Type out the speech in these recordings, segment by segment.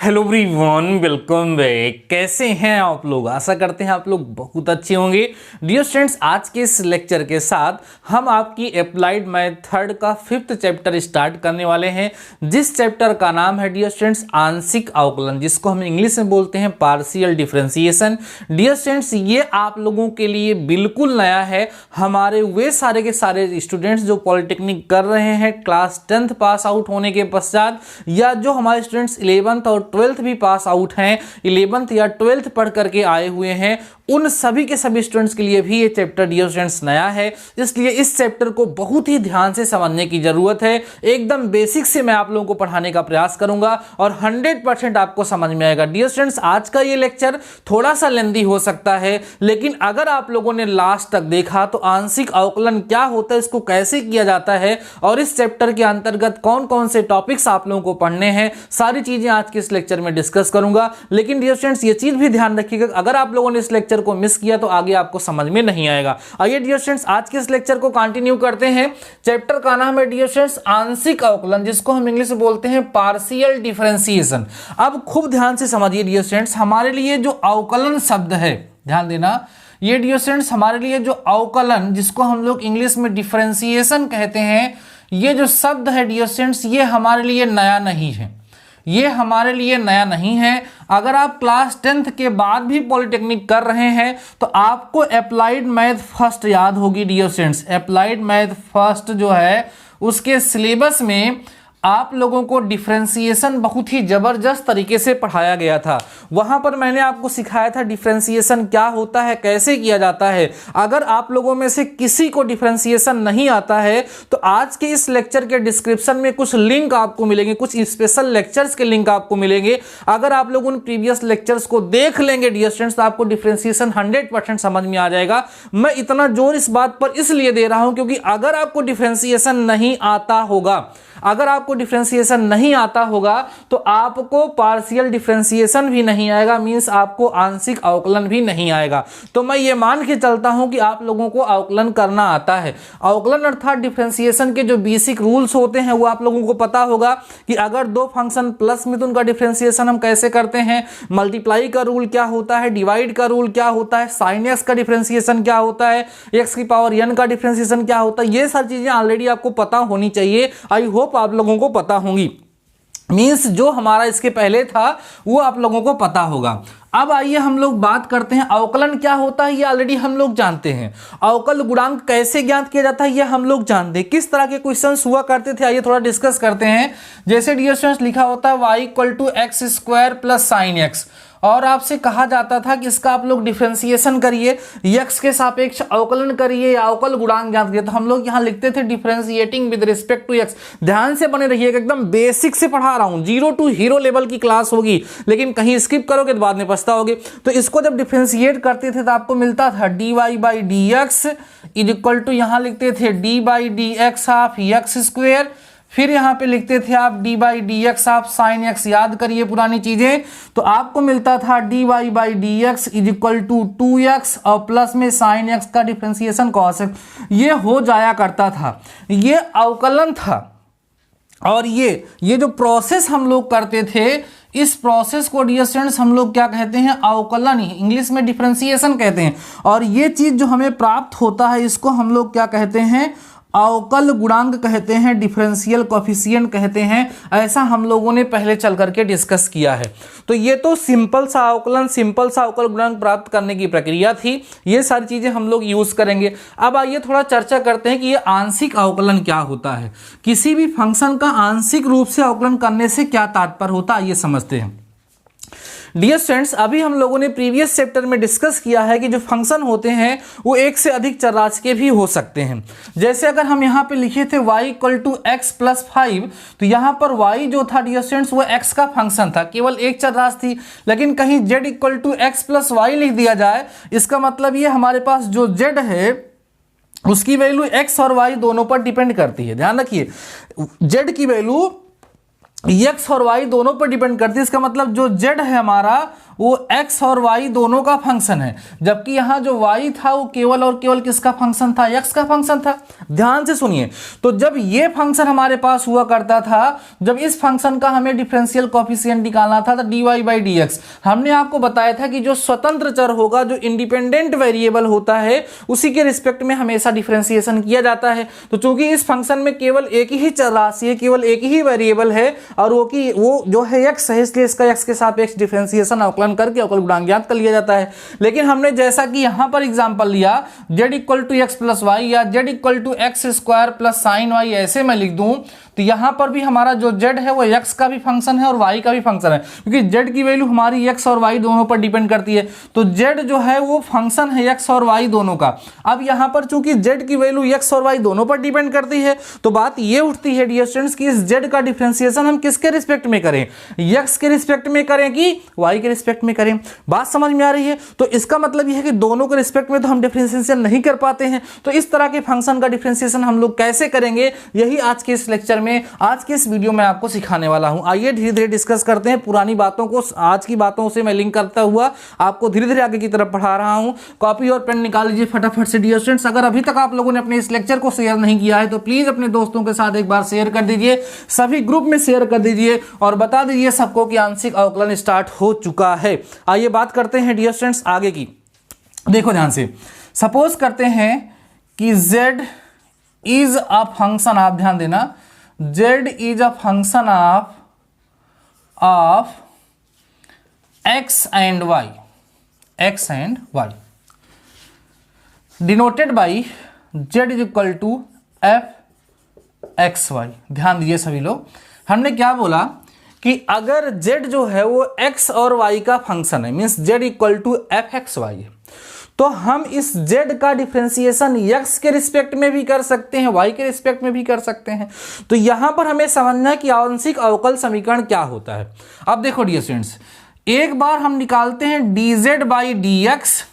Hello everyone, welcome back. कैसे हैं आप लोग? आशा करते हैं आप लोग बहुत अच्छे होंगे। डियर स्टूडेंट्स, आज के इस लेक्चर के साथ हम आपकी अप्लाइड मैथ थर्ड का 5th चैप्टर स्टार्ट करने वाले हैं, जिस चैप्टर का नाम है डियर स्टूडेंट्स आंशिक अवकलन, जिसको हम इंग्लिश में बोलते हैं पार्शियल डिफरेंशिएशन। डियर स्टूडेंट्स, ये आप लोगों के लिए बिल्कुल नया है। हमारे वे सारे के सारे स्टूडेंट्स जो पॉलिटेक्निक कर रहे हैं क्लास 10th पास आउट होने के पश्चात, या जो हमारे स्टूडेंट्स 11th और 12th भी पास आउट हैं, 11th या 12th पढ़ करके आए हुए हैं, उन सभी के सभी स्टूडेंट्स के लिए भी ये चैप्टर डियर स्टूडेंट्स नया है। इसलिए इस चैप्टर को बहुत ही ध्यान से समझने की जरूरत है। एकदम बेसिक से मैं आप लोगों को पढ़ाने का प्रयास करूंगा और 100% आपको समझ में आएगा। डियर स्टूडेंट्स, आज का ये लेक्चर थोड़ा सा लेंदी हो सकता है, लेकिन अगर आप लोगों ने लास्ट तक देखा तो आंशिक अवकलन क्या होता है, इसको कैसे किया जाता है और इस चैप्टर के अंतर्गत कौन कौन से टॉपिक्स आप लोगों को पढ़ने हैं, सारी चीजें आज के इस लेक्चर में डिस्कस करूंगा। लेकिन डियर स्टूडेंट्स, ये चीज भी ध्यान रखिएगा, अगर आप लोगों ने इस लेक्चर को मिस किया तो आगे आपको समझ में नहीं आएगा। आइए डियर स्टूडेंट्स, आज के इस लेक्चर को कंटिन्यू करते हैं। चैप्टर का नाम है डियर स्टूडेंट्स आंशिक अवकलन, जिसको हम इंग्लिश में बोलते हैं पार्शियल डिफरेंशिएशन। अब खूब ध्यान से समझिए डियर स्टूडेंट्स, हमारे लिए जो अवकलन शब्द है, ध्यान देना, ये डियर स्टूडेंट्स हमारे लिए जो अवकलन, जिसको हम लोग इंग्लिश में डिफरेंशिएशन कहते हैं, ये जो शब्द है डियर स्टूडेंट्स, ये हमारे लिए नया नहीं है। ये हमारे लिए नया नहीं है। अगर आप क्लास 10th के बाद भी पॉलिटेक्निक कर रहे हैं तो आपको अप्लाइड मैथ फर्स्ट याद होगी dear students. Applied math first जो है उसके सिलेबस में आप लोगों को डिफरेंशिएशन बहुत ही जबरदस्त तरीके से पढ़ाया गया था। वहां पर मैंने आपको सिखाया था डिफरेंशिएशन क्या होता है, कैसे किया जाता है। अगर आप लोगों में से किसी को डिफरेंशिएशन नहीं आता है तो आज के इस लेक्चर के डिस्क्रिप्शन में कुछ लिंक आपको मिलेंगे, कुछ स्पेशल लेक्चर्स के लिंक आपको मिलेंगे। अगर आप लोग उन प्रीवियस लेक्चर्स को देख लेंगे डियर स्टूडेंट्स तो आपको डिफरेंशिएशन 100% समझ में आ जाएगा। मैं इतना जोर इस बात पर इसलिए दे रहा हूं क्योंकि अगर आपको डिफरेंशिएशन नहीं आता होगा, अगर आपको डिफरेंशिएशन नहीं आता होगा तो आपको पार्शियल डिफरेंशिएशन भी नहीं आएगा, मींस आपको आंशिक अवकलन भी नहीं आएगा। तो मैं ये मान के चलता हूं कि आप लोगों को अवकलन करना आता है। अवकलन अर्थात डिफरेंशिएशन के जो बेसिक रूल्स होते हैं वो आप लोगों को पता होगा कि अगर दो फंक्शन प्लस में तो उनका डिफरेंशिएशन हम कैसे करते हैं, मल्टीप्लाई का रूल क्या होता है, डिवाइड का रूल क्या होता है, साइन एक्स का डिफरेंशिएशन क्या होता है, एक्स की पावर n का डिफरेंशिएशन क्या होता है, ये सारी चीजें ऑलरेडी आपको पता होनी चाहिए। आई होप आप लोगों को पता होंगी, मींस जो हमारा इसके पहले था वो आप लोगों को पता होगा। अब आइए हम लोग बात करते हैं अवकलन क्या होता है, ये ऑलरेडी हम लोग जानते हैं। अवकल गुणांक कैसे ज्ञात किया जाता है ये हम लोग जानते हैं। किस तरह के क्वेश्चंस हुआ करते थे आइए थोड़ा डिस्कस करते हैं। जैसे डियर स्टूडेंट्स लिखा होता है y = x² + sin x, और आपसे कहा जाता था कि इसका आप लोग डिफरेंशिएशन करिए, x के सापेक्ष अवकलन करिए या अवकल गुणांक ज्ञात करिए। तो हम लोग यहाँ लिखते थे differentiating with respect to x। ध्यान से बने रहिएगा, एकदम बेसिक से पढ़ा रहा हूँ, 0 to हीरो लेवल की क्लास होगी, लेकिन कहीं स्किप करोगे तो बाद में पछताओगे। तो इसको जब डिफरेंशिएट करते थे तो आपको मिलता था dy/dx = यहाँ लिखते थे d/dx ऑफ x², फिर यहाँ पे लिखते थे आप d/dx ऑफ sin x। याद करिए पुरानी चीजें, तो आपको मिलता था dy/dx = 2x और प्लस में sin x का डिफरेंशिएशन cos x। ये हो जाया करता था, ये अवकलन था। और ये जो प्रोसेस हम लोग करते थे, इस प्रोसेस को डियर स्टूडेंट्स हम लोग क्या कहते हैं, अवकलन, ही इंग्लिश में डिफरेंशिएशन कहते हैं। और ये चीज जो हमें प्राप्त होता है इसको हम लोग क्या कहते हैं, अवकल गुणांक कहते हैं, डिफरेंशियल कोएफिशिएंट कहते हैं। ऐसा हम लोगों ने पहले चल करके डिस्कस किया है। तो ये तो सिंपल सा अवकलन, सिंपल सा अवकल गुणांक प्राप्त करने की प्रक्रिया थी। ये सारी चीजें हम लोग यूज करेंगे। अब आइए थोड़ा चर्चा करते हैं कि ये आंशिक अवकलन क्या होता है, किसी भी फंक्शन का आंशिक रूप से अवकलन करने से क्या तात्पर्य होता है, आइए समझते हैं। डियर स्टूडेंट्स, अभी हम लोगों ने प्रीवियस चैप्टर में डिस्कस किया है कि जो फंक्शन होते हैं वो एक से अधिक चरराशि के भी हो सकते हैं। जैसे अगर हम यहाँ पे लिखे थे y = x + 5, तो यहाँ पर y जो था डियर स्टूडेंट्स वो x का फंक्शन था, केवल एक चरराशि थी। लेकिन कहीं z = x + y लिख दिया जाए, इसका मतलब ये हमारे पास जो z है उसकी वैल्यू x और y दोनों पर डिपेंड करती है। ध्यान रखिए, z की वैल्यू x और y दोनों पर डिपेंड करती है। इसका मतलब जो z है हमारा वो x और y दोनों का फंक्शन है, जबकि यहाँ जो y था वो केवल और केवल किसका फंक्शन था, x का फंक्शन था। ध्यान से सुनिए, तो जब ये फंक्शन हमारे पास हुआ करता था, जब इस फंक्शन का हमें डिफरेंशियल कोएफिशिएंट निकालना था तो dy/dx, हमने आपको बताया था कि जो स्वतंत्र चर होगा, जो इंडिपेंडेंट वेरिएबल होता है, उसी के रिस्पेक्ट में हमेशा डिफरेंशिएशन किया जाता है। तो चूंकि इस फंक्शन में केवल एक ही चर राशि है, केवल एक ही वेरिएबल है और वो जो है x है, इसलिए इसका x के सापेक्ष डिफरेंशिएशन अवकलन करके अवकल गुणांक ज्ञात कर लिया जाता है। लेकिन हमने जैसा कि यहां पर एग्जांपल लिया z = x + y या z = x² + sin y, ऐसे मैं लिख दूं तो यहां पर भी हमारा जो z है वो x का भी फंक्शन है और y का भी फंक्शन है, क्योंकि z की वैल्यू हमारी x और y दोनों पर डिपेंड करती है। तो z जो है वो फंक्शन है x और y दोनों का। अब यहां पर चूंकि z की वैल्यू x और y दोनों पर डिपेंड करती है, तो बात ये उठती है डियर स्टूडेंट्स कि इस z का डिफरेंशिएशन हम किसके रिस्पेक्ट में करें, x के रिस्पेक्ट में करें कि y के रिस्पेक्ट में करें। बात समझ में आ रही है? तो इसका मतलब यह है कि दोनों के रिस्पेक्ट में तो हम डिफरेंशिएशन नहीं कर पाते हैं, तो इस तरह के फंक्शन का डिफरेंशिएशन हम लोग कैसे करेंगे, यही आज के इस लेक्चर में, आज के इस वीडियो में आपको सिखाने वाला हूं। आइए धीरे धीरे डिस्कस करते हैं पुरानी बातों को, आज की बातों से मैं लिंक करता हुआ आपको धीरे धीरे आगे की तरफ पढ़ा रहा हूं। कॉपी और पेन निकाल लीजिए फटाफट से डियर स्टूडेंट्स। अगर अभी तक आप लोगों ने अपने इस लेक्चर को शेयर नहीं किया है तो प्लीज अपने दोस्तों के साथ एक बार शेयर कर दीजिए, सभी ग्रुप में शेयर कर दीजिए और बता दीजिए सबको कि आंशिक अवकलन स्टार्ट हो चुका है। आइए बात करते हैं डियर स्टूडेंट्स आगे की। देखो ध्यान से, सपोज करते हैं कि z इज अ फंक्शन, आप ध्यान देना, z is a function of x and y denoted by z = f(x, y)। ध्यान दीजिए सभी लोग, हमने क्या बोला कि अगर z जो है वो x और y का फंक्शन है, मीन्स z = f(x, y) तो हम इस z का डिफरेंशिएशन x के रिस्पेक्ट में भी कर सकते हैं, y के रिस्पेक्ट में भी कर सकते हैं। तो यहां पर हमें समझना है कि आंशिक अवकल समीकरण क्या होता है। अब देखो डियर स्टूडेंट्स, एक बार हम निकालते हैं dz/dx,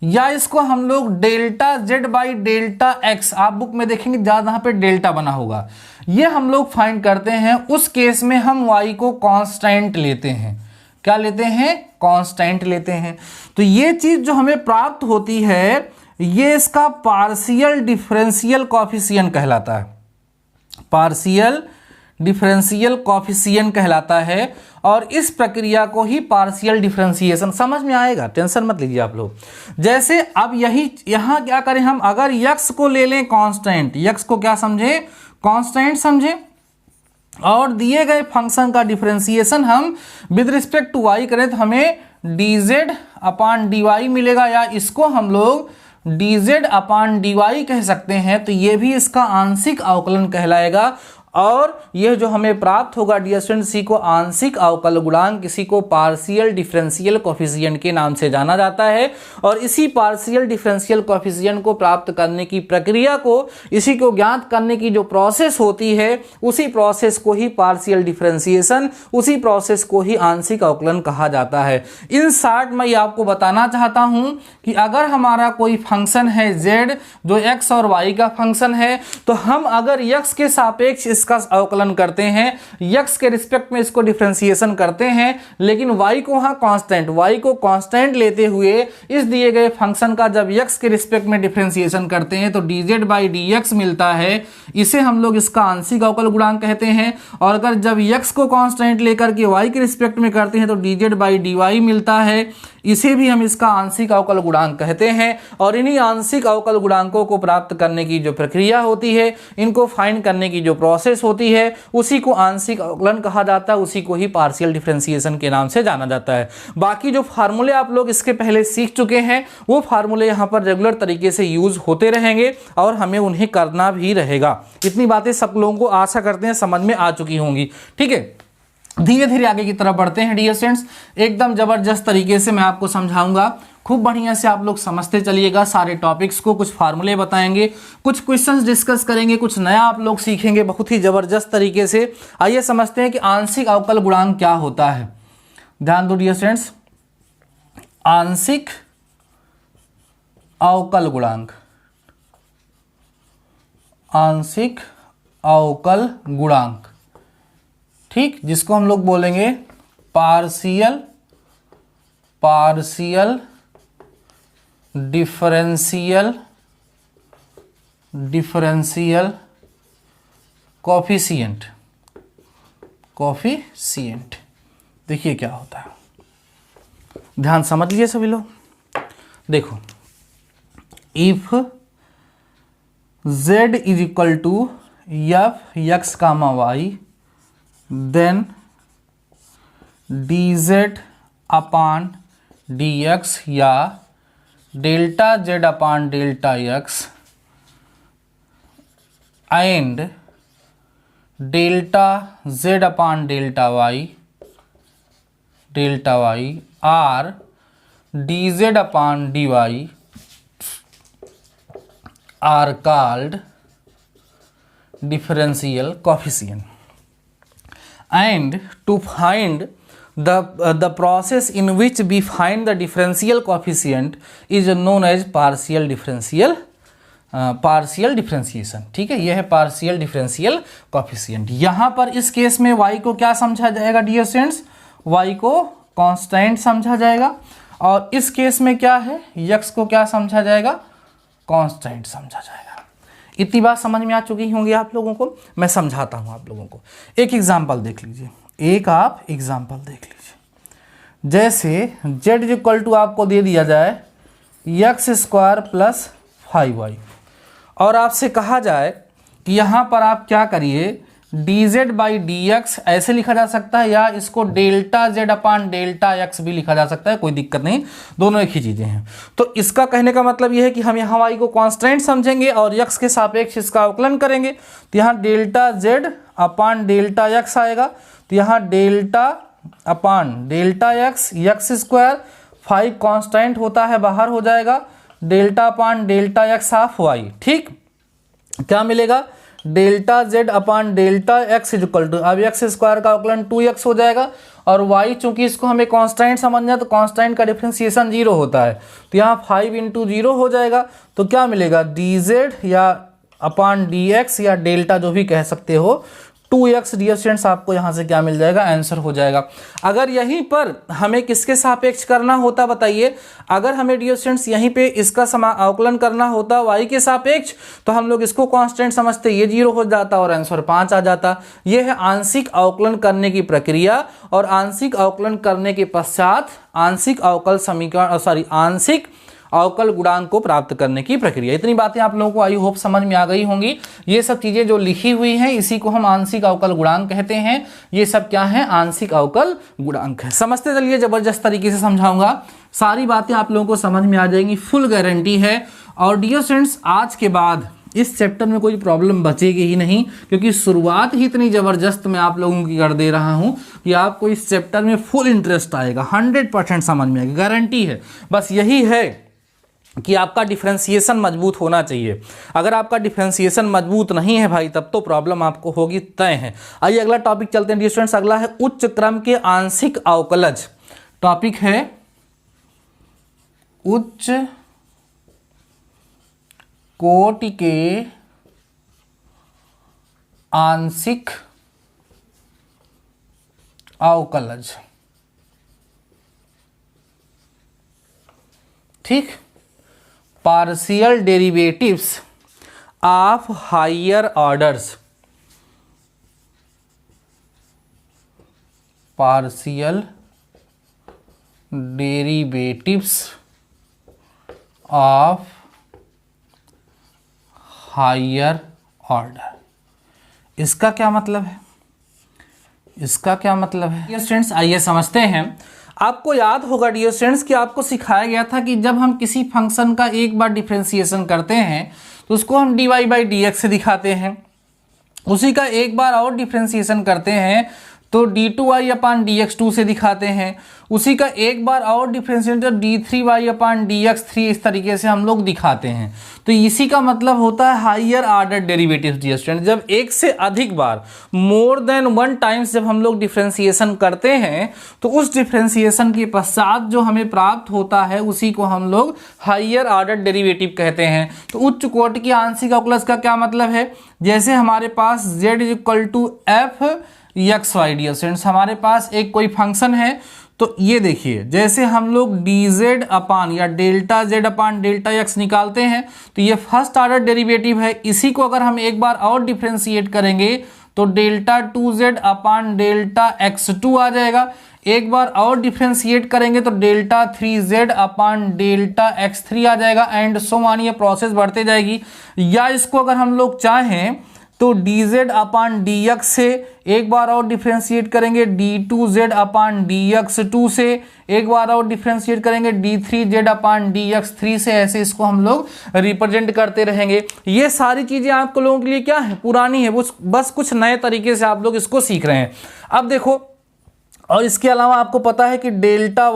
या इसको हम लोग ΔZ/ΔX, आप बुक में देखेंगे जहां पे डेल्टा बना होगा, ये हम लोग फाइंड करते हैं। उस केस में हम y को कांस्टेंट लेते हैं। क्या लेते हैं? कांस्टेंट लेते हैं। तो ये चीज जो हमें प्राप्त होती है, ये इसका पार्शियल डिफरेंशियल कोएफिशिएंट कहलाता है, पार्शियल डिफरेंशियल कोएफिशिएंट कहलाता है। और इस प्रक्रिया को ही पार्शियल डिफरेंशिएशन, समझ में आएगा, टेंशन मत लीजिए आप लोग। जैसे अब यहां क्या करें हम, अगर x को ले लें कांस्टेंट, x को क्या समझे? कांस्टेंट समझे, और दिए गए फंक्शन का डिफरेंशिएशन हम विद रिस्पेक्ट टू y करें तो हमें dz/dy मिलेगा, या इसको हम लोग dz/dy कह सकते हैं। तो ये भी इसका आंशिक अवकलन कहलाएगा। और यह जो हमें प्राप्त होगा डियर स्टूडेंट, इसी को आंशिक अवकल गुणांक, किसी को पार्शियल डिफरेंशियल कोएफिशिएंट के नाम से जाना जाता है। और इसी पार्शियल डिफरेंशियल कोएफिशिएंट को प्राप्त करने की प्रक्रिया को, इसी को ज्ञात करने की जो प्रोसेस होती है, उसी प्रोसेस को ही पार्शियल डिफरेंशिएशन, उसी प्रोसेस को ही आंशिक अवकलन कहा जाता है। इन शॉर्ट मैं आपको बताना चाहता हूं कि अगर हमारा कोई फंक्शन है z जो x और y का फंक्शन है, तो हम अगर x के सापेक्ष इसका अवकलन करते हैं, x के रिस्पेक्ट में इसको डिफरेंशिएशन करते हैं, लेकिन y को वहां कांस्टेंट, y को कांस्टेंट लेते हुए इस दिए गए फंक्शन का जब x के रिस्पेक्ट में डिफरेंशिएशन करते हैं तो dz/dx मिलता है। इसे हम लोग इसका आंशिक अवकल गुणांक कहते हैं। और अगर जब x को कांस्टेंट लेकर के y के रिस्पेक्ट में करते हैं तो dz/dy मिलता है। इसे भी हम इसका आंशिक अवकल गुणांक कहते हैं। और इन्हीं आंशिक अवकल गुणांकों को प्राप्त करने की जो प्रक्रिया होती है, इनको फाइंड करने की जो प्रोसेस होती है, उसी को आंशिक अवकलन कहा जाता है, उसी को ही पार्शियल डिफरेंशिएशन के नाम से जाना जाता है। बाकी जो फार्मूले आप लोग इसके पहले सीख चुके हैं, वो फार्मूले यहाँ पर रेगुलर तरीके से यूज होते रहेंगे और हमें उन्हें करना भी रहेगा। इतनी बातें सब लोगों को आशा करते हैं समझ में आ चुकी होंगी। ठीक है, धीरे धीरे आगे की तरफ बढ़ते हैं डियर स्टूडेंट्स। एकदम जबरदस्त तरीके से मैं आपको समझाऊंगा, खूब बढ़िया से आप लोग समझते चलिएगा सारे टॉपिक्स को। कुछ फार्मूले बताएंगे, कुछ क्वेश्चंस डिस्कस करेंगे, कुछ नया आप लोग सीखेंगे बहुत ही जबरदस्त तरीके से। आइए समझते हैं कि आंशिक अवकल गुणांक क्या होता है। ध्यान दो डियर स्टूडेंट्स, आंशिक अवकल गुणांक, आंशिक अवकल गुणांक, ठीक, जिसको हम लोग बोलेंगे पार्शियल पार्शियल डिफरेंशियल कोफिशिएंट। देखिए क्या होता है, ध्यान समझ लीजिए सभी लोग। देखो, if z is equal to F X comma Y, then dz upon dx या delta z upon delta x and delta z upon delta y are dz upon dy are called differential coefficient. And to find the process in which we find the differential coefficient is known as partial differentiation. ठीक है, यह है partial differential coefficient. यहाँ पर इस case में y को क्या समझा जाएगा डियर स्टूडेंट्स? y को कांस्टेंट समझा जाएगा, और इस केस में क्या है, x को क्या समझा जाएगा? कांस्टेंट समझा जाएगा। इतनी बात समझ में आ चुकी होंगी आप लोगों को। मैं समझाता हूं आप लोगों को। एक एग्जांपल देख लीजिए, जैसे z इक्वल टू आपको दे दिया जाए एक्स स्क्वायर प्लस 5y, और आपसे कहा जाए कि यहाँ पर आप क्या करिए, dz बाई dx ऐसे लिखा जा सकता है, या इसको delta z upon delta x भी लिखा जा सकता है, कोई दिक्कत नहीं, दोनों एक ही चीज़ें हैं। तो इसका कहने का मतलब यह है कि हम यहाँ y को कांस्टेंट समझेंगे और x के सापेक्ष इसका अवकलन करेंगे। तो यहाँ delta z upon delta x आएगा, तो यहाँ delta upon delta x square 5 constant होता है, बाहर हो जाएगा, delta upon delta x half y। ठीक, क्या मिलेगा? Delta z upon delta x is equal to, अब x स्क्वायर का अवकलन 2x हो जाएगा, और y चूंकि इसको हमें कांस्टेंट समझना है तो कांस्टेंट का डिफरेंशिएशन 0 होता है, तो यहाँ 5 इंटू 0 हो जाएगा। तो क्या मिलेगा? dz या अपान dx या डेल्टा जो भी कह सकते हो 2x। डियर स्टूडेंट्स, आपको यहाँ से क्या मिल जाएगा? आंसर हो जाएगा। अगर यहीं पर हमें किसके सापेक्ष करना होता बताइए? अगर हमें डियर स्टूडेंट्स यहीं पे इसका अवकलन करना होता y के सापेक्ष, तो हम लोग इसको कांस्टेंट समझते, ये 0 हो जाता और आंसर 5 आ जाता। ये है आंशिक अवकलन करने की प्रक्रिया, और आंशिक अवकलन करने के पश्चात आंशिक अवकल गुणांक को प्राप्त करने की प्रक्रिया। इतनी बातें आप लोगों को आई होप समझ में आ गई होंगी। ये सब चीजें जो लिखी हुई हैं इसी को हम आंशिक अवकल गुणांक कहते हैं। ये सब क्या है? आंशिक अवकल गुणांक है। समझते चलिए, जबरदस्त तरीके से समझाऊंगा, सारी बातें आप लोगों को समझ में आ जाएंगी, फुल गारंटी है। और डियर स्टूडेंट्स, आज के बाद इस चैप्टर में कोई प्रॉब्लम बचेगी ही नहीं, क्योंकि शुरुआत ही इतनी ज़बरदस्त मैं आप लोगों की कर दे रहा हूं कि आपको इस चैप्टर में फुल इंटरेस्ट आएगा, 100% समझ में आएगी, गारंटी है। बस यही है कि आपका डिफरेंशिएशन मजबूत होना चाहिए। अगर आपका डिफरेंशिएशन मजबूत नहीं है भाई, तब तो प्रॉब्लम आपको होगी, तय है। आइए अगला टॉपिक चलते हैं डियर स्टूडेंट्स। अगला है उच्च क्रम के आंशिक अवकलज। टॉपिक है उच्च कोटि के आंशिक अवकलज। ठीक, partial derivatives of higher orders. Partial derivatives of higher order. इसका क्या मतलब है? डियर स्टूडेंट्स, आइए समझते हैं। आपको याद होगा डियर स्टूडेंट्स कि आपको सिखाया गया था कि जब हम किसी फंक्शन का एक बार डिफरेंशिएशन करते हैं तो उसको हम dy बाई dx से दिखाते हैं, उसी का एक बार और डिफरेंशिएशन करते हैं तो d2y अपान dx2 से दिखाते हैं, उसी का एक बार और डिफरेंशिएशन d3y अपान dx3 इस तरीके से हम लोग दिखाते हैं। तो इसी का मतलब होता है higher order derivatives. Dear student, जब एक से अधिक बार, मोर देन 1 टाइम्स जब हम लोग डिफरेंशिएशन करते हैं तो उस डिफरेंशिएशन के पश्चात जो हमें प्राप्त होता है उसी को हम लोग हायर ऑर्डर डेरिवेटिव कहते हैं। तो उच्च कोटि के आंशिक अवकलज का क्या मतलब है? जैसे हमारे पास z is equal to f X Y. Dear students हमारे पास एक कोई फंक्शन है, तो ये देखिए जैसे हम लोग डी जेड अपान या delta Z upon delta x निकालते हैं, तो ये फर्स्ट ऑर्डर डेरिवेटिव है। इसी को अगर हम एक बार और डिफ्रेंशिएट करेंगे तो delta two Z upon delta X two आ जाएगा। एक बार और डिफ्रेंशिएट करेंगे तो delta three Z upon delta X three आ जाएगा, एंड सो मान ये प्रोसेस बढ़ते जाएगी। या इसको अगर हम लोग चाहें तो D Z upon D X से एक बार और डिफ्रेंशिएट करेंगे D two Z upon D X two से, एक बार और डिफ्रेंशिएट करेंगे D three Z upon D X three से। ऐसे इसको हम लोग रिप्रेजेंट करते रहेंगे। ये सारी चीज़ें आप लोगों के लिए क्या है, पुरानी है, वो बस कुछ नए तरीके से आप लोग इसको सीख रहे हैं। अब देखो, और इसके अलावा आपको पता है कि delta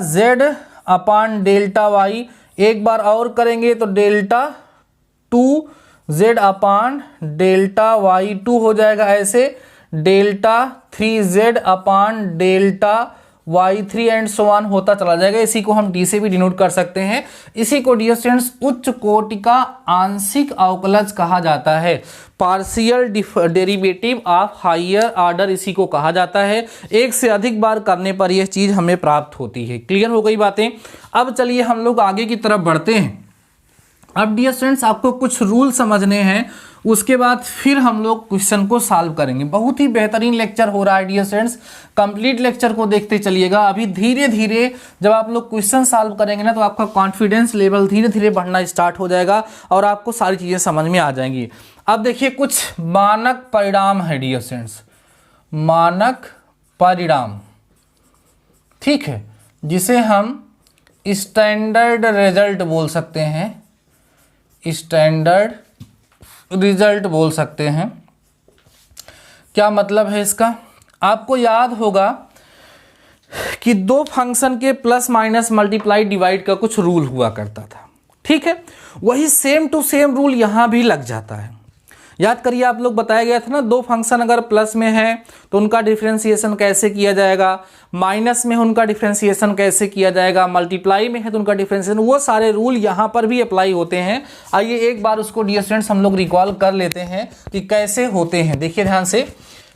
Z upon delta Y एक बार और करेंगे तो delta two Z upon delta Y two हो जाएगा। ऐसे delta three Z upon delta Y three and so on होता चला जाएगा। इसी को हम डी से भी डिनोट कर सकते हैं। इसी को डियर स्टूडेंट्स उच्च कोटि का आंशिक अवकलज कहा जाता है। Partial derivative of higher order इसी को कहा जाता है। एक से अधिक बार करने पर यह चीज हमें प्राप्त होती है। क्लियर हो गई बातें। अब चलिए हम लोग आगे की तरफ बढ़ते हैं। अब डियर स्टूडेंट्स आपको कुछ रूल समझने हैं, उसके बाद फिर हम लोग क्वेश्चन को सॉल्व करेंगे। बहुत ही बेहतरीन लेक्चर हो रहा है डियर स्टूडेंट्स, कंप्लीट लेक्चर को देखते चलिएगा। अभी धीरे धीरे जब आप लोग क्वेश्चन सॉल्व करेंगे ना, तो आपका कॉन्फिडेंस लेवल धीरे धीरे बढ़ना स्टार्ट हो जाएगा और आपको सारी चीज़ें समझ में आ जाएंगी। अब देखिए कुछ मानक परिणाम है डियर स्टूडेंट्स, मानक परिणाम, ठीक है, जिसे हम स्टैंडर्ड रिजल्ट बोल सकते हैं, स्टैंडर्ड रिजल्ट बोल सकते हैं। क्या मतलब है इसका? आपको याद होगा कि दो फंक्शन के प्लस माइनस मल्टीप्लाई डिवाइड का कुछ रूल हुआ करता था, ठीक है। वही सेम टू सेम रूल यहां भी लग जाता है। याद करिए, आप लोग बताया गया था ना, दो फंक्शन अगर प्लस में है तो उनका डिफरेंशिएशन कैसे किया जाएगा, माइनस में उनका डिफरेंशिएशन कैसे किया जाएगा, मल्टीप्लाई में है तो उनका डिफरेंशिएशन, वो सारे रूल यहाँ पर भी अप्लाई होते हैं। आइए एक बार उसको डियर स्टूडेंट्स हम लोग रिकॉल कर लेते हैं कि कैसे होते हैं। देखिए ध्यान से,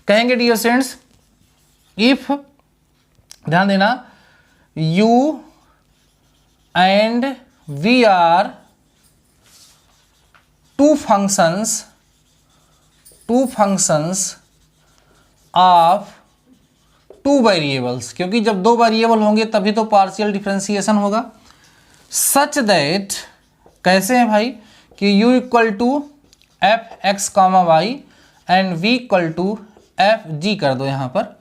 कहेंगे डियर स्टूडेंट्स, इफ, ध्यान देना, U and V are two functions of two variables, क्योंकि जब दो वेरिएबल होंगे तभी तो पार्शियल डिफरेंशिएशन होगा। सच दैट, कैसे है भाई, कि u equal to F X comma Y and v equal to F G कर दो यहाँ पर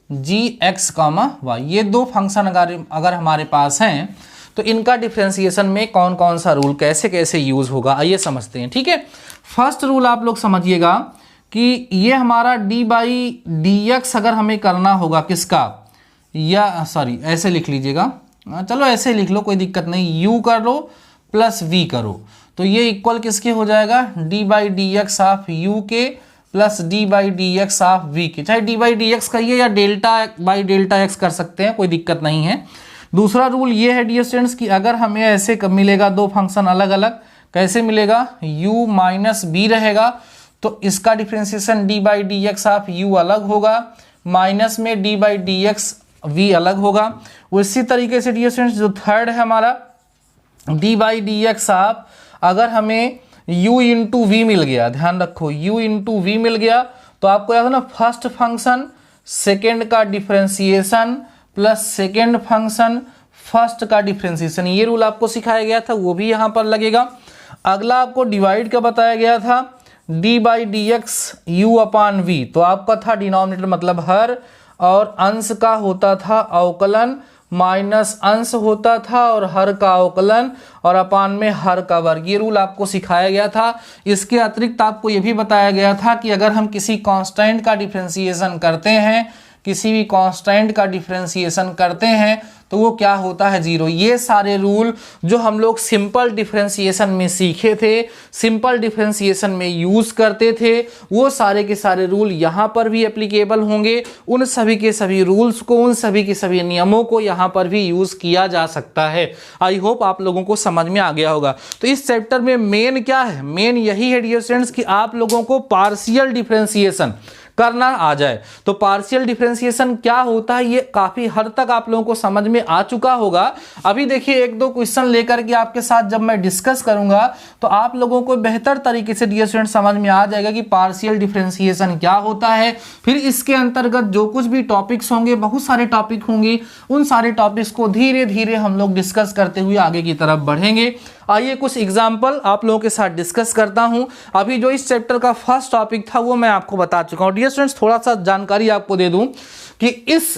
जी एक्स कामा वाई। ये दो फंक्शन अगर हमारे पास हैं तो इनका डिफरेंशिएशन में कौन कौन सा रूल कैसे कैसे यूज होगा, आइए समझते हैं, ठीक है। फर्स्ट रूल आप लोग समझिएगा कि ये हमारा d बाई डी एक्स अगर हमें करना होगा किसका, या सॉरी ऐसे लिख लीजिएगा, चलो ऐसे लिख लो कोई दिक्कत नहीं, u कर लो प्लस v करो, तो ये इक्वल किसके हो जाएगा, d by D x of u के plus d by D x of v के। चाहे d बाई डी एक्स कहिए या डेल्टा बाई डेल्टा x कर सकते हैं, कोई दिक्कत नहीं है। दूसरा रूल ये है डियर स्टूडेंट्स कि अगर हमें ऐसे कब मिलेगा, दो फंक्शन अलग अलग, कैसे मिलेगा, u माइनस बी रहेगा तो इसका differentiation d by D x of u अलग होगा, माइनस में d by D x v अलग होगा। उसी तरीके से डियर स्टूडेंट्स जो थर्ड है हमारा d by D x of, अगर हमें u इंटू वी मिल गया, ध्यान रखो u इंटू वी मिल गया, तो आपको याद है ना, फर्स्ट फंक्शन सेकेंड का differentiation plus second function first का डिफरेंशिएशन, ये रूल आपको सिखाया गया था, वो भी यहाँ पर लगेगा। अगला आपको डिवाइड का बताया गया था, d by D X U upon V, तो आपका था डिनोमिनेटर मतलब हर, और अंश का होता था अवकलन, माइनस अंश होता था और हर का अवकलन, और अपान में हर का वर्ग, ये रूल आपको सिखाया गया था। इसके अतिरिक्त आपको ये भी बताया गया था कि अगर हम किसी कांस्टेंट का डिफरेंशिएशन करते हैं, किसी भी कांस्टेंट का डिफरेंशिएशन करते हैं तो वो क्या होता है, जीरो। ये सारे रूल जो हम लोग सिंपल डिफरेंशिएशन में सीखे थे, सिंपल डिफरेंशिएशन में यूज करते थे, वो सारे के सारे रूल यहाँ पर भी एप्लीकेबल होंगे। उन सभी के सभी रूल्स को, उन सभी के सभी नियमों को यहाँ पर भी यूज किया जा सकता है। आई होप आप लोगों को समझ में आ गया होगा। तो इस चैप्टर में मेन क्या है, मेन यही है डियर स्टूडेंट्स कि आप लोगों को पार्शियल डिफरेंशिएशन करना आ जाए। तो पार्शियल डिफरेंशिएशन क्या होता है ये काफी हद तक आप लोगों को समझ में आ चुका होगा। अभी देखिए एक दो क्वेश्चन लेकर के आपके साथ जब मैं डिस्कस करूंगा तो आप लोगों को बेहतर तरीके से डियर स्टूडेंट समझ में आ जाएगा कि पार्शियल डिफरेंशिएशन क्या होता है। फिर इसके अंतर्गत जो कुछ भी टॉपिक्स होंगे, बहुत सारे टॉपिक होंगे, उन सारे टॉपिक्स को धीरे धीरे हम लोग डिस्कस करते हुए आगे की तरफ बढ़ेंगे। आइए कुछ एग्जाम्पल आप लोगों के साथ डिस्कस करता हूं। अभी जो इस चैप्टर का फर्स्ट टॉपिक था वो मैं आपको बता चुका हूं। डियर स्टूडेंट्स थोड़ा सा जानकारी आपको दे दूं कि इस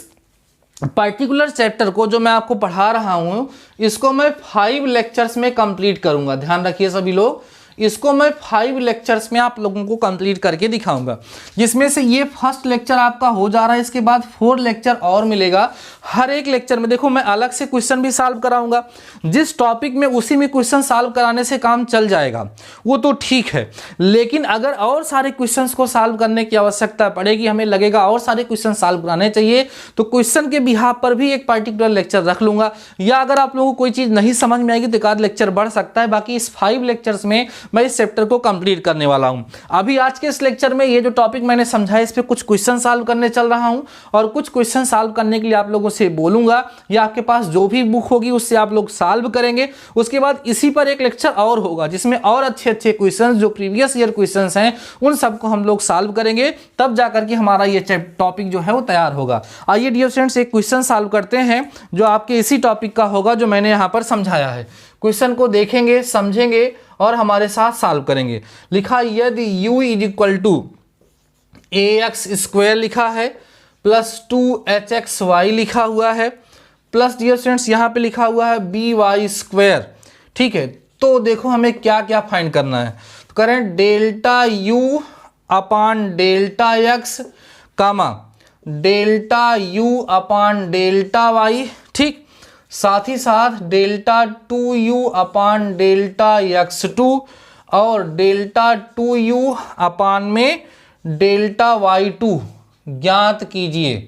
पर्टिकुलर चैप्टर को जो मैं आपको पढ़ा रहा हूं इसको मैं 5 लेक्चर्स में कंप्लीट करूंगा। ध्यान रखिए सभी लोग, इसको मैं 5 लेक्चर्स में आप लोगों को कंप्लीट करके दिखाऊंगा, जिसमें से ये फर्स्ट लेक्चर आपका हो जा रहा है। इसके बाद 4 लेक्चर और मिलेगा। हर एक लेक्चर में देखो मैं अलग से क्वेश्चन भी सॉल्व कराऊंगा। जिस टॉपिक में उसी में क्वेश्चन सॉल्व कराने से काम चल जाएगा वो तो ठीक है, लेकिन अगर और सारे क्वेश्चंस को सॉल्व करने की आवश्यकता पड़ेगी, हमें लगेगा और सारे क्वेश्चन सॉल्व कराने चाहिए, तो क्वेश्चन के बिहाफ पर भी एक पर्टिकुलर लेक्चर रख लूंगा। या अगर आप लोगों को कोई चीज नहीं समझ में आएगी तो एक आध लेक्चर बढ़ सकता है। बाकी इस 5 लेक्चर्स में मैं इस चैप्टर को कंप्लीट करने वाला हूं। अभी आज के इस लेक्चर में ये जो टॉपिक मैंने समझाया इस पे कुछ क्वेश्चन सॉल्व करने चल रहा हूं और कुछ क्वेश्चन सॉल्व करने के लिए आप लोगों से बोलूंगा या आपके पास जो भी बुक होगी उससे आप लोग सॉल्व करेंगे। उसके बाद इसी पर एक लेक्चर और होगा जिसमें और अच्छे अच्छे क्वेश्चन जो प्रीवियस ईयर क्वेश्चन हैं उन सबको हम लोग सॉल्व करेंगे, तब जाकर के हमारा ये टॉपिक जो है वो तैयार होगा। आइए डियर स्टूडेंट्स एक क्वेश्चन सॉल्व करते हैं जो आपके इसी टॉपिक का होगा जो मैंने यहाँ पर समझाया है। क्वेश्चन को देखेंगे, समझेंगे और हमारे साथ सॉल्व करेंगे। लिखा यदि u is equal to ax square लिखा है प्लस 2hxy लिखा हुआ है प्लस डियर स्टूडेंट्स यहाँ पे लिखा हुआ है by स्क्वायर। ठीक है, तो देखो हमें क्या क्या फाइंड करना है। तो करें delta u upon delta x comma delta u upon delta y। ठीक, साथ ही साथ delta 2u upon delta x2 और डेल्टा 2u अपान में डेल्टा y2 ज्ञात कीजिए,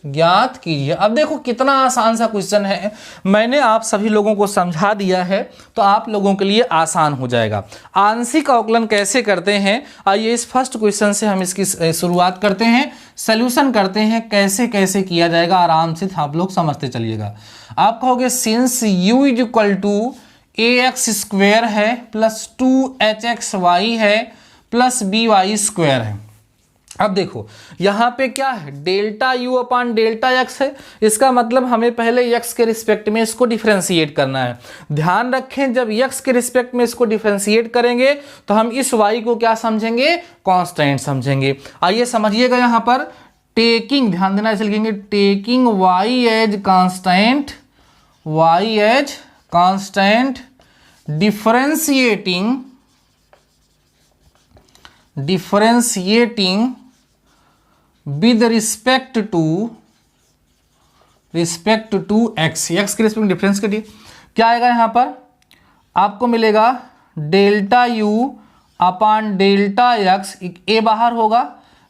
ज्ञात कीजिए। अब देखो कितना आसान सा क्वेश्चन है, मैंने आप सभी लोगों को समझा दिया है तो आप लोगों के लिए आसान हो जाएगा। आंशिक अवकलन कैसे करते हैं, आइए इस फर्स्ट क्वेश्चन से हम इसकी शुरुआत करते हैं, सॉल्यूशन करते हैं कैसे कैसे किया जाएगा। आराम से आप लोग समझते चलिएगा। आप कहोगे since u is equal to ax square है प्लस 2hxy है प्लस by स्क्वायर है। अब देखो यहाँ पे क्या है, delta u upon delta x है, इसका मतलब हमें पहले x के रिस्पेक्ट में इसको डिफरेंशिएट करना है। ध्यान रखें जब x के रिस्पेक्ट में इसको डिफरेंशिएट करेंगे तो हम इस y को क्या समझेंगे, कांस्टेंट समझेंगे। आइए समझिएगा यहाँ पर टेकिंग, ध्यान देना, ऐसे लिखेंगे taking y as constant, y as constant differentiating with respect to x, x के रिस्पेक्ट डिफरेंस करिए, क्या आएगा यहाँ पर आपको मिलेगा delta u upon delta x, a बाहर होगा,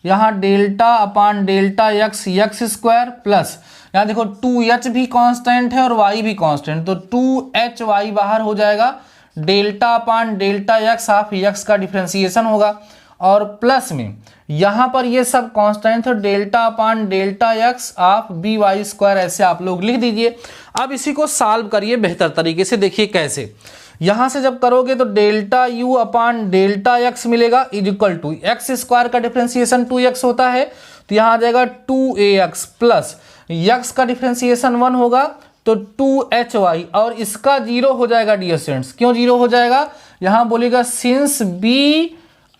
यहाँ delta upon delta x x square plus यहाँ देखो 2h भी कांस्टेंट है और y भी कांस्टेंट, तो 2hy बाहर हो जाएगा, delta upon delta x of x का डिफरेंशिएशन होगा और प्लस में यहाँ पर ये सब कांस्टेंट तो delta upon delta x of by square, ऐसे आप लोग लिख दीजिए। अब इसी को सॉल्व करिए बेहतर तरीके से। देखिए कैसे, यहाँ से जब करोगे तो delta u upon delta x मिलेगा is equal to x square का डिफरेंशिएशन 2x होता है तो यहाँ आ जाएगा 2ax प्लस x का डिफरेंशिएशन 1 होगा तो 2hy और इसका 0 हो जाएगा डियर स्टूडेंट्स। क्यों 0 हो जाएगा, यहाँ बोलेगा सिंस b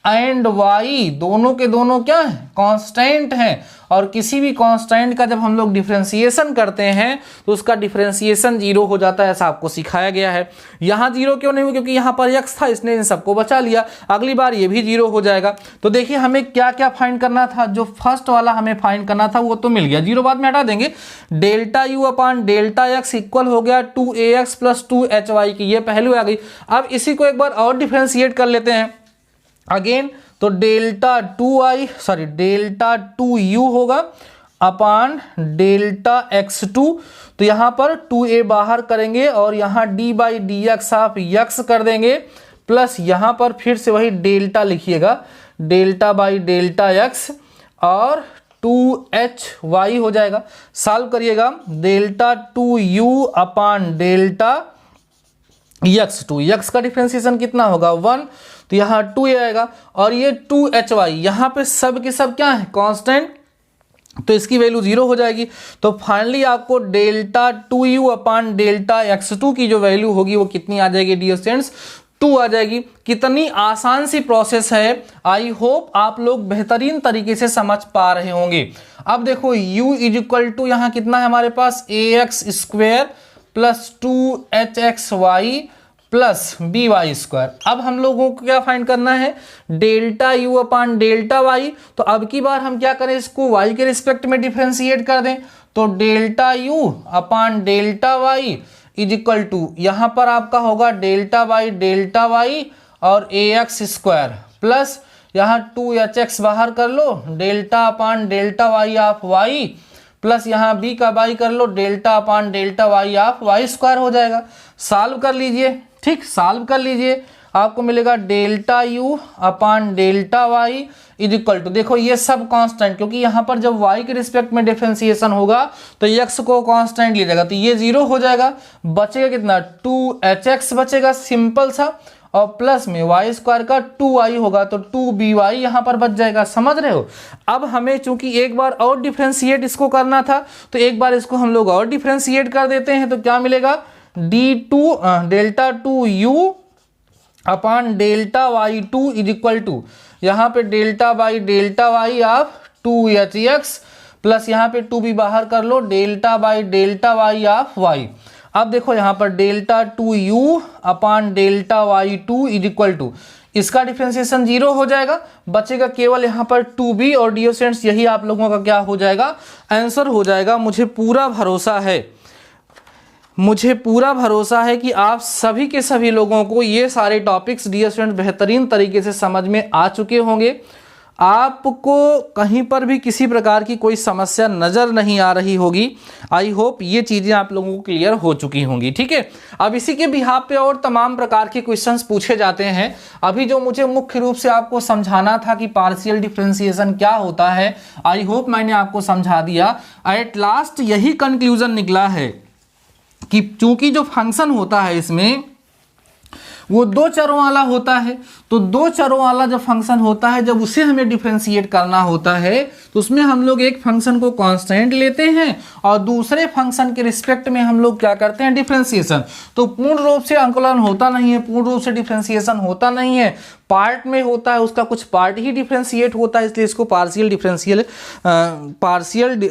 एंड वाई दोनों के दोनों क्या है, कांस्टेंट हैं। और किसी भी कांस्टेंट का जब हम लोग डिफरेंशिएशन करते हैं तो उसका डिफरेंशिएशन जीरो हो जाता है, ऐसा आपको सिखाया गया है। यहाँ जीरो क्यों नहीं हुआ, क्योंकि यहाँ पर x था, इसने इन सबको बचा लिया। अगली बार ये भी जीरो हो जाएगा। तो देखिए हमें क्या क्या फाइंड करना था, जो फर्स्ट वाला हमें फाइंड करना था वो तो मिल गया, जीरो बाद में हटा देंगे। Delta U upon delta x equal हो गया 2ax प्लस 2hy की, ये पहलू आ गई। अब इसी को एक बार और डिफरेंशिएट कर लेते हैं अगेन, तो डेल्टा 2u होगा अपान डेल्टा x2। तो यहाँ पर 2a बाहर करेंगे और यहाँ d बाई डी एक्स आप यक्स कर देंगे, प्लस यहाँ पर फिर से वही डेल्टा लिखिएगा, डेल्टा बाई डेल्टा x और 2hy हो जाएगा। सॉल्व करिएगा, delta 2u upon delta x2, x का डिफरेंशिएशन कितना होगा 1, तो यहाँ 2a आएगा और ये 2hy, यहाँ पे सब के सब क्या है कांस्टेंट, तो इसकी वैल्यू जीरो हो जाएगी। तो फाइनली आपको delta 2u upon delta x2 की जो वैल्यू होगी वो कितनी आ जाएगी डियर स्टूडेंट्स, 2 आ जाएगी। कितनी आसान सी प्रोसेस है, आई होप आप लोग बेहतरीन तरीके से समझ पा रहे होंगे। अब देखो u इज इक्वल टू यहाँ कितना है हमारे पास ax square plus 2hxy plus by square. अब हम लोगों को क्या फाइंड करना है, delta U upon delta Y. तो अब की बार हम क्या करें, इसको y के रिस्पेक्ट में डिफरेंशिएट कर दें, तो delta U upon delta Y is equal to यहाँ पर आपका होगा डेल्टा बाई डेल्टा वाई और ax स्क्वायर प्लस यहाँ 2hx बाहर कर लो, delta upon delta Y of y plus यहाँ b का बाई कर लो, delta upon delta Y of y square हो जाएगा। सॉल्व कर लीजिए, ठीक, सॉल्व कर लीजिए, आपको मिलेगा delta U upon delta Y is equal to, देखो ये सब कांस्टेंट, क्योंकि यहाँ पर जब y के रिस्पेक्ट में डिफरेंशिएशन होगा तो x को कांस्टेंट लिया जाएगा, तो ये जीरो हो जाएगा। बचेगा कितना 2hx बचेगा सिंपल सा, और प्लस में y स्क्वायर का 2y होगा तो 2by यहाँ पर बच जाएगा। समझ रहे हो। अब हमें चूंकि एक बार और डिफरेंशिएट इसको करना था तो एक बार इसको हम लोग और डिफरेंशिएट कर देते हैं, तो क्या मिलेगा delta 2u upon delta y2 is equal to यहाँ पे delta by delta Y of 2hx plus यहाँ पे 2b बाहर कर लो, delta by delta Y of y। अब देखो यहाँ पर delta 2u upon delta y2 is equal to, इसका डिफरेंशिएशन जीरो हो जाएगा, बचेगा केवल यहाँ पर 2b और डियर स्टूडेंट्स यही आप लोगों का क्या हो जाएगा, आंसर हो जाएगा। मुझे पूरा भरोसा है कि आप सभी के सभी लोगों को ये सारे टॉपिक्स डियर स्टूडेंट्स बेहतरीन तरीके से समझ में आ चुके होंगे। आपको कहीं पर भी किसी प्रकार की कोई समस्या नज़र नहीं आ रही होगी। आई होप ये चीज़ें आप लोगों को क्लियर हो चुकी होंगी, ठीक है। अब इसी के बिहाफ पे और तमाम प्रकार के क्वेश्चंस पूछे जाते हैं। अभी जो मुझे मुख्य रूप से आपको समझाना था कि पार्शियल डिफरेंशिएशन क्या होता है, आई होप मैंने आपको समझा दिया। एट लास्ट यही कंक्लूजन निकला है कि चूंकि जो फंक्शन होता है इसमें वो दो चरों वाला होता है, तो दो चरों वाला जब फंक्शन होता है, जब उसे हमें डिफरेंशिएट करना होता है तो उसमें हम लोग एक फंक्शन को कांस्टेंट लेते हैं और दूसरे फंक्शन के रिस्पेक्ट में हम लोग क्या करते हैं, डिफरेंशिएशन। तो पूर्ण रूप से अंकुलन होता नहीं है, पूर्ण रूप से डिफरेंशिएशन होता नहीं है, पार्ट में होता है, उसका कुछ पार्ट ही डिफरेंशिएट होता है, इसलिए इसको पार्शियल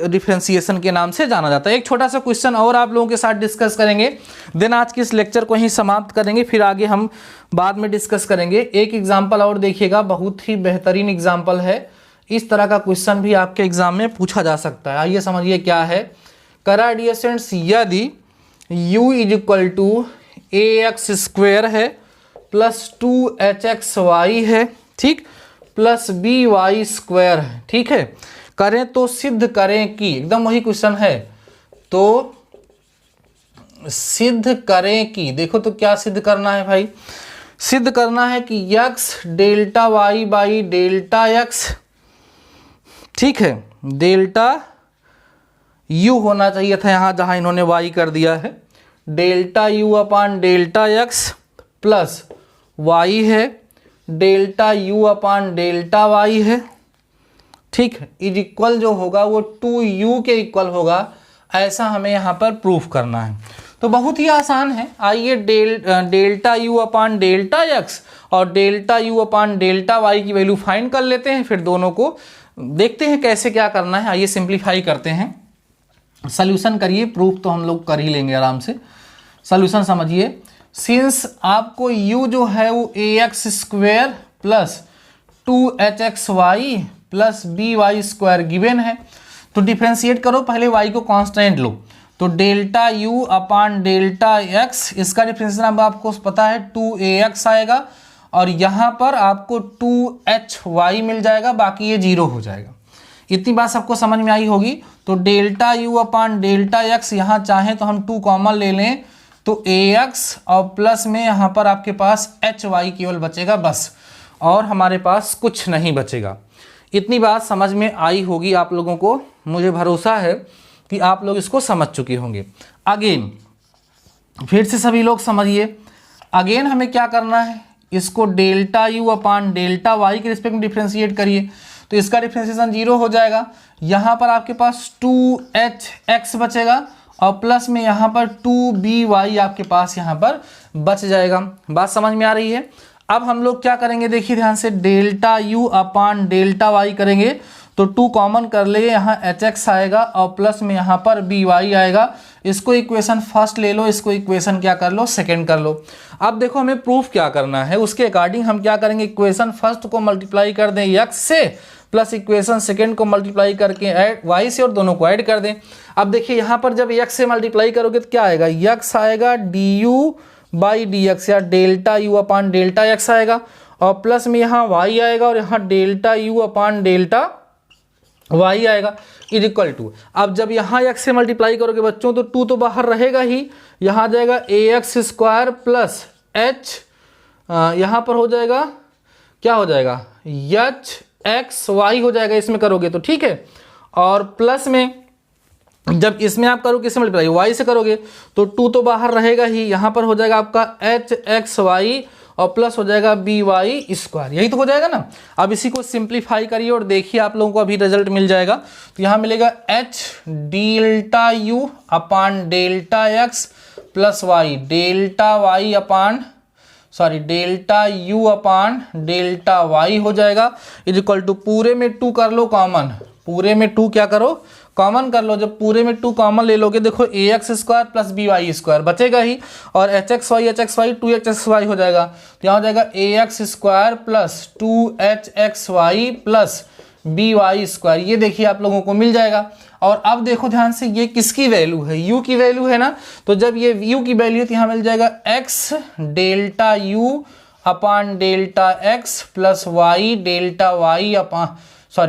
डिफरेंशिएशन के नाम से जाना जाता है। एक छोटा सा क्वेश्चन और आप लोगों के साथ डिस्कस करेंगे, देन आज के इस लेक्चर को ही समाप्त करेंगे, फिर आगे हम बाद में डिस्कस करेंगे। एक एग्जाम्पल और देखिएगा, बहुत ही बेहतरीन एग्जाम्पल है। इस तरह का क्वेश्चन भी आपके एग्जाम में पूछा जा सकता है। आइए समझिए क्या है। करा डियर स्टूडेंट्स, यदि u is equal to ax square है प्लस 2hxy है, ठीक, प्लस by स्क्वेयर है, ठीक है, करें तो सिद्ध करें कि, एकदम वही क्वेश्चन है, तो सिद्ध करें कि, देखो तो क्या सिद्ध करना है भाई, सिद्ध करना है कि x delta y by delta x, ठीक है, डेल्टा u होना चाहिए था यहाँ, जहाँ इन्होंने y कर दिया है, delta u upon delta x plus y है, delta u upon delta y है, ठीक है, इज इक्वल जो होगा वो 2u के इक्वल होगा, ऐसा हमें यहाँ पर प्रूफ करना है। तो बहुत ही आसान है। आइए delta U upon delta X और delta U upon delta Y की वैल्यू फाइंड कर लेते हैं, फिर दोनों को देखते हैं कैसे क्या करना है। आइए सिंप्लीफाई करते हैं, सॉल्यूशन करिए, प्रूफ तो हम लोग कर ही लेंगे आराम से। सॉल्यूशन समझिए, सिंस आपको u जो है वो ax square plus 2hxy plus by square given है, तो डिफ्रेंशिएट करो, पहले y को कांस्टेंट लो, तो delta u upon delta x, इसका डिफ्रेंशिएशन अब आपको पता है 2ax आएगा और यहाँ पर आपको 2hy मिल जाएगा, बाकी ये 0 हो जाएगा। इतनी बात सबको समझ में आई होगी। तो delta u upon delta x, यहाँ चाहें तो हम 2 कॉमन ले लें तो ax और प्लस में यहाँ पर आपके पास hy केवल बचेगा बस, और हमारे पास कुछ नहीं बचेगा। इतनी बात समझ में आई होगी आप लोगों को, मुझे भरोसा है कि आप लोग इसको समझ चुके होंगे। अगेन फिर से सभी लोग समझिए, अगेन हमें क्या करना है, इसको delta U upon delta Y के रिस्पेक्ट में डिफ्रेंशिएट करिए, तो इसका डिफ्रेंशिएशन 0 हो जाएगा। यहाँ पर आपके पास 2hx बचेगा और प्लस में यहाँ पर 2by आपके पास यहाँ पर बच जाएगा। बात समझ में आ रही है। अब हम लोग क्या करेंगे, देखिए ध्यान से, delta u upon delta Y करेंगे तो 2 कॉमन कर ले, यहाँ hx आएगा और प्लस में यहाँ पर by आएगा। इसको इक्वेशन फर्स्ट ले लो, इसको इक्वेशन क्या कर लो, सेकंड कर लो। अब देखो हमें प्रूफ क्या करना है, उसके अकॉर्डिंग हम क्या करेंगे, इक्वेशन फर्स्ट को मल्टीप्लाई कर दें x से प्लस इक्वेशन सेकंड को मल्टीप्लाई करके y से और दोनों को ऐड कर दें। अब देखिए यहाँ पर जब x से मल्टीप्लाई करोगे तो क्या आएगा, x आएगा du बाई dx या delta u upon delta x आएगा और प्लस में यहाँ y आएगा और यहाँ delta u upon delta y आएगा इज इक्वल टू। अब जब यहाँ x से मल्टीप्लाई करोगे बच्चों तो 2 तो बाहर रहेगा ही, यहाँ आ जाएगा ax स्क्वायर प्लस h, यहाँ पर हो जाएगा क्या हो जाएगा hxy हो जाएगा, इसमें करोगे तो ठीक है। और प्लस में जब इसमें आप करोगे किससे मल्टीप्लाई, y से करोगे तो 2 तो बाहर रहेगा ही, यहाँ पर हो जाएगा आपका hxy और प्लस हो जाएगा by स्क्वायर, यही तो हो जाएगा ना। अब इसी को सिंप्लीफाई करिए और देखिए आप लोगों को अभी रिजल्ट मिल जाएगा। तो यहाँ मिलेगा h delta u upon delta x plus y delta y upon delta u upon delta y हो जाएगा इज इक्वल टू, पूरे में 2 कर लो कॉमन, पूरे में 2 क्या करो कॉमन कर लो। जब पूरे में 2 कॉमन ले लोगे देखो ax square plus by square बचेगा ही और hxy 2hxy हो जाएगा, तो यहाँ हो जाएगा ax square plus 2hxy plus by square, ये देखिए आप लोगों को मिल जाएगा। और अब देखो ध्यान से, ये किसकी वैल्यू है, u की वैल्यू है ना, तो जब ये u की वैल्यू है तो यहाँ मिल जाएगा x delta u upon delta x plus y delta y upon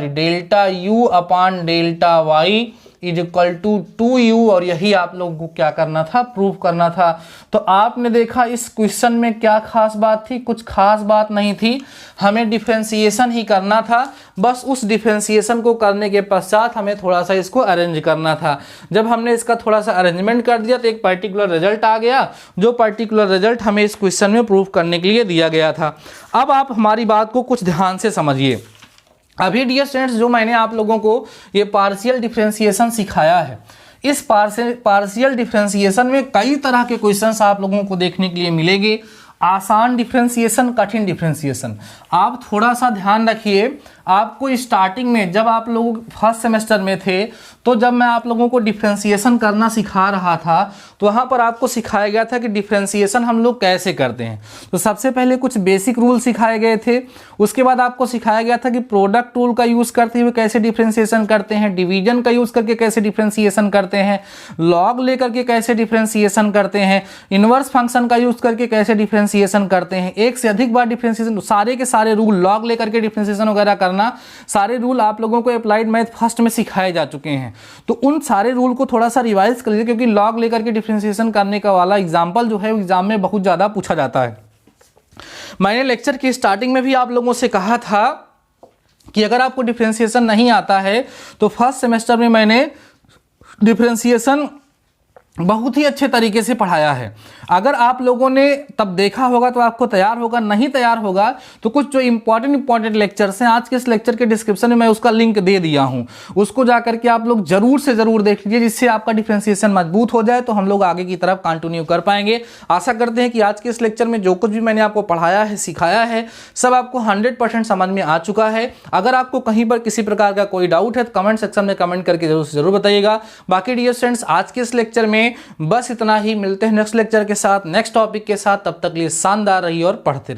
delta u upon delta y is equal to 2u, और यही आप लोगों को क्या करना था, प्रूफ करना था। तो आपने देखा इस क्वेश्चन में क्या खास बात थी, कुछ खास बात नहीं थी, हमें डिफरेंशिएशन ही करना था। बस उस डिफरेंशिएशन को करने के पश्चात हमें थोड़ा सा इसको अरेंज करना था। जब हमने इसका थोड़ा सा अरेंजमेंट कर दिया तो एक पर्टिकुलर रिजल्ट आ गया, जो पर्टिकुलर रिजल्ट हमें इस क्वेश्चन में प्रूफ करने के लिए दिया गया था। अब आप हमारी बात को कुछ ध्यान से समझिए। अभी डियर स्टूडेंट्स, जो मैंने आप लोगों को ये पार्शियल डिफरेंशिएशन सिखाया है, इस पार्शियल डिफरेंशिएशन में कई तरह के क्वेश्चंस आप लोगों को देखने के लिए मिलेंगे। आसान डिफरेंशिएशन, कठिन डिफरेंशिएशन। आप थोड़ा सा ध्यान रखिए, आपको स्टार्टिंग में जब आप लोग फर्स्ट सेमेस्टर में थे तो जब मैं आप लोगों को डिफरेंशिएशन करना सिखा रहा था तो वहाँ पर आपको सिखाया गया था कि डिफरेंशिएशन हम लोग कैसे करते हैं। तो सबसे पहले कुछ बेसिक रूल सिखाए गए थे, उसके बाद आपको सिखाया गया था कि प्रोडक्ट टूल का यूज़ करते हुए कैसे डिफरेंशिएशन करते हैं, डिवीजन का यूज़ करके कैसे डिफरेंशिएशन करते हैं, लॉग लेकर के कैसे डिफरेंशिएशन करते हैं, इनवर्स फंक्शन का यूज़ करके कैसे डिफरेंशिएशन करते हैं, एक से अधिक बार डिफरेंशिएशन, सारे के सारे रूल, लॉग लेकर के डिफरेंशिएशन वगैरह करना, सारे रूल आप लोगों को अप्लाइड मैथ फर्स्ट में सिखाए जा चुके हैं। तो उन सारे रूल को थोड़ा सा रिवाइज कर लीजिए, क्योंकि लॉग लेकर के डिफरेंशिएशन करने का वाला एग्जाम्पल जो है एग्जाम में बहुत ज़्यादा पूछा जाता है। मैंने लेक्चर की स्टार्टिंग में भी आप लोगों से कहा था कि अगर आपको डिफरेंशिएशन नहीं आता है तो फर्स्ट सेमेस्टर में मैंने डिफरेंशिएशन बहुत ही अच्छे तरीके से पढ़ाया है। अगर आप लोगों ने तब देखा होगा तो आपको तैयार होगा, नहीं तैयार होगा तो कुछ जो इंपॉर्टेंट लेक्चर्स हैं आज के इस लेक्चर के डिस्क्रिप्शन में मैं उसका लिंक दे दिया हूं, उसको जाकर के आप लोग जरूर से जरूर देख लीजिए, जिससे आपका डिफरेंशिएशन मजबूत हो जाए तो हम लोग आगे की तरफ कंटिन्यू कर पाएंगे। आशा करते हैं कि आज के इस लेक्चर में जो कुछ भी मैंने आपको पढ़ाया है, सिखाया है, सब आपको 100% समझ में आ चुका है। अगर आपको कहीं पर किसी प्रकार का कोई डाउट है तो कमेंट सेक्शन में कमेंट करके जरूर बताइएगा। बाकी डियर स्टूडेंट्स, आज के इस लेक्चर में बस इतना ही। मिलते हैं नेक्स्ट लेक्चर के साथ, नेक्स्ट टॉपिक के साथ। तब तक लिए शानदार रहिए और पढ़ते रहिए।